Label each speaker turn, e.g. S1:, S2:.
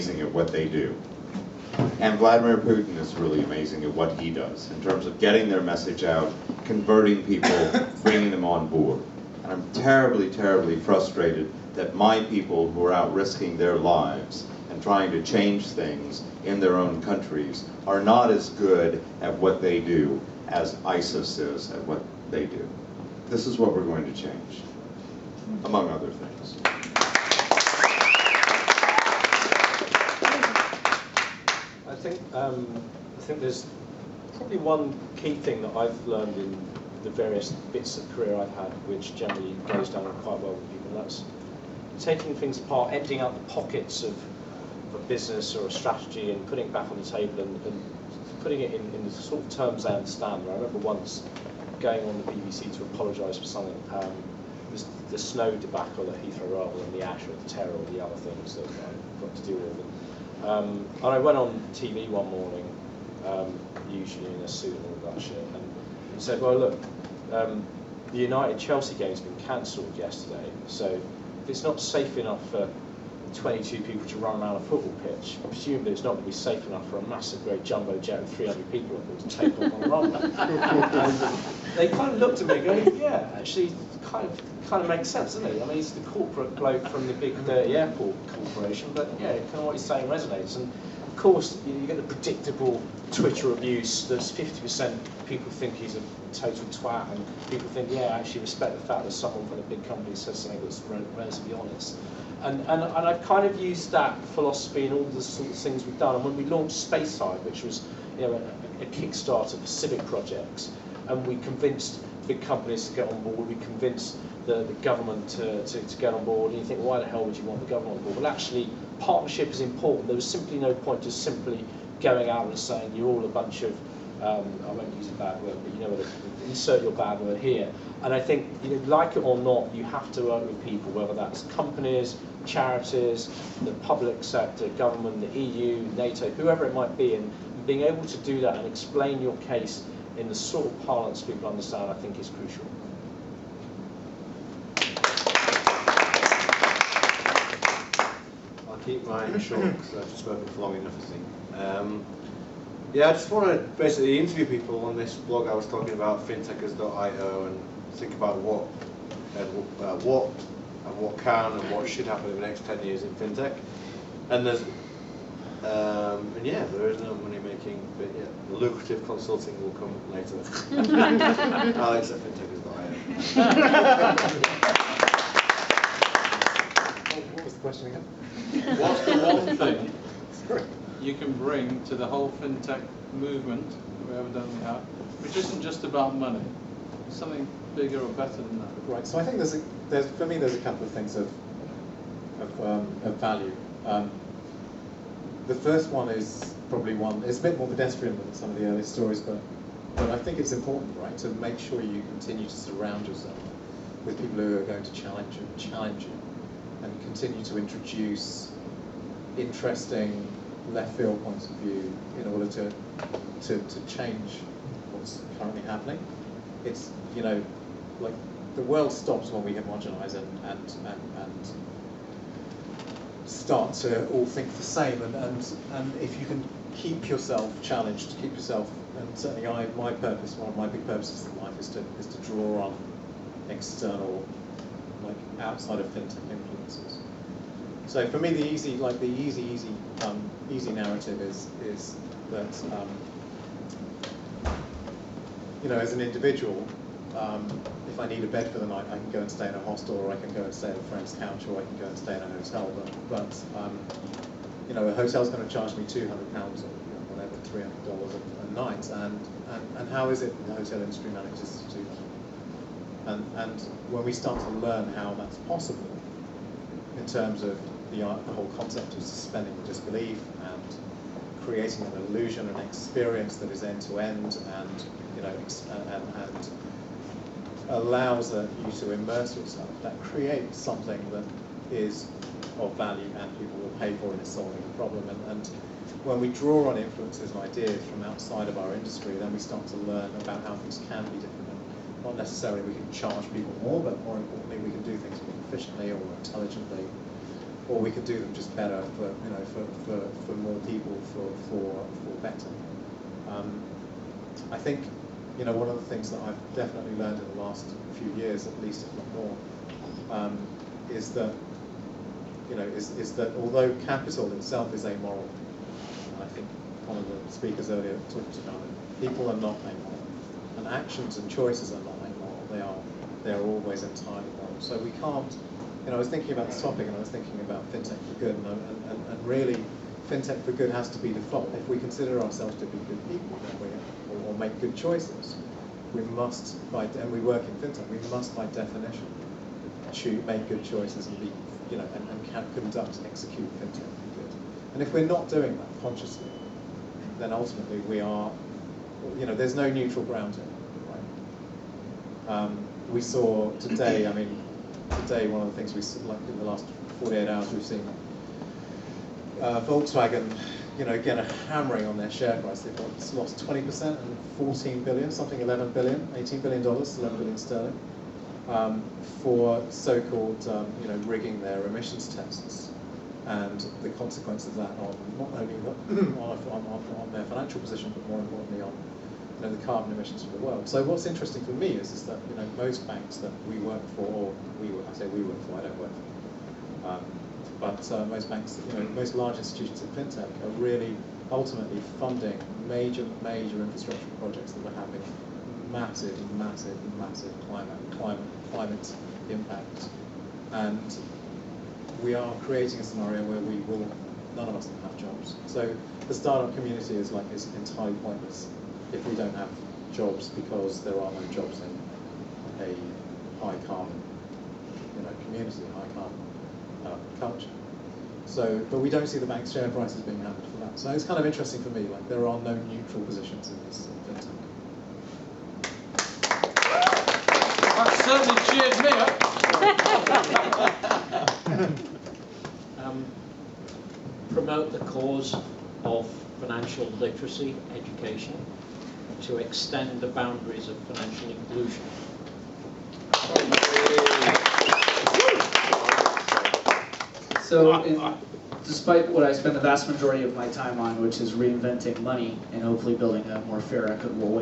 S1: amazing at what they do. And Vladimir Putin is really amazing at what he does in terms of getting their message out, converting people, bringing them on board. And I'm terribly, terribly frustrated that my people who are out risking their lives and trying to change things in their own countries are not as good at what they do as ISIS is at what they do. This is what we're going to change, among other things.
S2: I think there's probably one key thing that I've learned in the various bits of career I've had, which generally goes down quite well with people. That's taking things apart, emptying out the pockets of a business or a strategy and putting it back on the table and putting it in the sort of terms they understand. I remember once going on the BBC to apologise for something. It was the snow debacle at Heathrow rather than the ash or the terror or the other things that I got to deal with. And I went on TV one morning, usually in a suit and all that shit, and said, well look, the United-Chelsea game's been cancelled yesterday, so if it's not safe enough for 22 people to run around a football pitch, presumably it's not going to be safe enough for a massive great jumbo jet with 300 people on it to take off on a runway. And they kind of looked at me going, yeah, actually, kind of makes sense, doesn't it? I mean, he's the corporate bloke from the big dirty airport corporation, but yeah, kind of what he's saying resonates. And of course, you get the predictable Twitter abuse. There's 50% people think he's a total twat, and people think, yeah, I actually respect the fact that someone from a big company says something that's relatively honest. And I've kind of used that philosophy in all the sort of things we've done. And when we launched Speyside, which was a Kickstarter for civic projects, and we convinced big companies to get on board, we convinced the government to get on board, and you think, well, why the hell would you want the government on board? Well, actually, partnership is important. There was simply no point just simply going out and saying, you're all a bunch of, I won't use a bad word, but you know what, insert your bad word here. And I think, like it or not, you have to work with people, whether that's companies, charities, the public sector, government, the EU, NATO, whoever it might be, and being able to do that and explain your case in the sort of parlance people understand, I think is crucial.
S3: I'll keep mine short because I've spoken for long enough, I think. Yeah, I just want to basically interview people on this blog I was talking about, fintechers.io, and think about what can and what should happen in the next 10 years in fintech. And there's and yeah, there is no money making, but yeah, the lucrative consulting will come later. Alex at fintechers.io.
S4: What was the question again?
S5: What's the one thing you can bring to the whole fintech movement that we evidently have, which isn't just about money, something bigger or better than that?
S4: Right. So I think for me there's a couple of things of value. The first one is probably it's a bit more pedestrian than some of the earlier stories, but I think it's important, right, to make sure you continue to surround yourself with people who are going to challenge you, and continue to introduce interesting left field points of view in order to change what's currently happening. It's, like the world stops when we homogenize and start to all think the same, and if you can keep yourself challenged, keep yourself, and certainly one of my big purposes in life is to draw on external, like outside of fintech influences. So for me, the easy narrative is that as an individual, if I need a bed for the night, I can go and stay in a hostel, or I can go and stay at a friend's couch, or I can go and stay in a hotel. But a hotel's going to charge me £200 or whatever, $300 a night, and how is it the hotel industry manages to do that? And when we start to learn how that's possible, in terms of the whole concept of suspending disbelief and creating an illusion, an experience that is end to end, and allows you to immerse yourself, that creates something that is of value and people will pay for and is solving a problem. And when we draw on influences and ideas from outside of our industry, then we start to learn about how things can be different. And not necessarily we can charge people more, but more importantly, we can do things more efficiently or more intelligently, or we can do them just better for for better. I think, one of the things that I've definitely learned in the last few years, at least if not more, is that is that although capital itself is amoral, and I think one of the speakers earlier talked about it, people are not amoral, and actions and choices are not amoral. They are always entirely moral. So we can't. I was thinking about this topic, and I was thinking about fintech for good, and really, fintech for good has to be default. If we consider ourselves to be good people, then or make good choices, we must, and we work in fintech, we must by definition make good choices and be, and conduct, execute fintech for good. And if we're not doing that consciously, then ultimately we are, there's no neutral ground here, right? We saw today, today one of the things we saw, like in the last 48 hours, we've seen Volkswagen, get a hammering on their share price. They've lost 20% and 14 billion, something 11 billion, $18 billion, 11 billion sterling, for so-called, rigging their emissions tests, and the consequence of that on not only on their financial position, but more importantly on the carbon emissions for the world. So what's interesting for me is that most banks that we work for, or I say we work for, I don't work for, but most banks, most large institutions in fintech are really ultimately funding major infrastructure projects that are having massive climate impact, and we are creating a scenario where none of us will have jobs. So the startup community is entirely pointless if we don't have jobs, because there are no jobs in a high carbon, community, high carbon culture. So, but we don't see the bank's share prices being hammered for that. So it's kind of interesting for me. There are no neutral positions in this fintech.
S5: That certainly cheered me up.
S6: Promote the cause of financial literacy education to extend the boundaries of financial inclusion.
S7: So, despite what I spend the vast majority of my time on, which is reinventing money and hopefully building a more fair, equitable way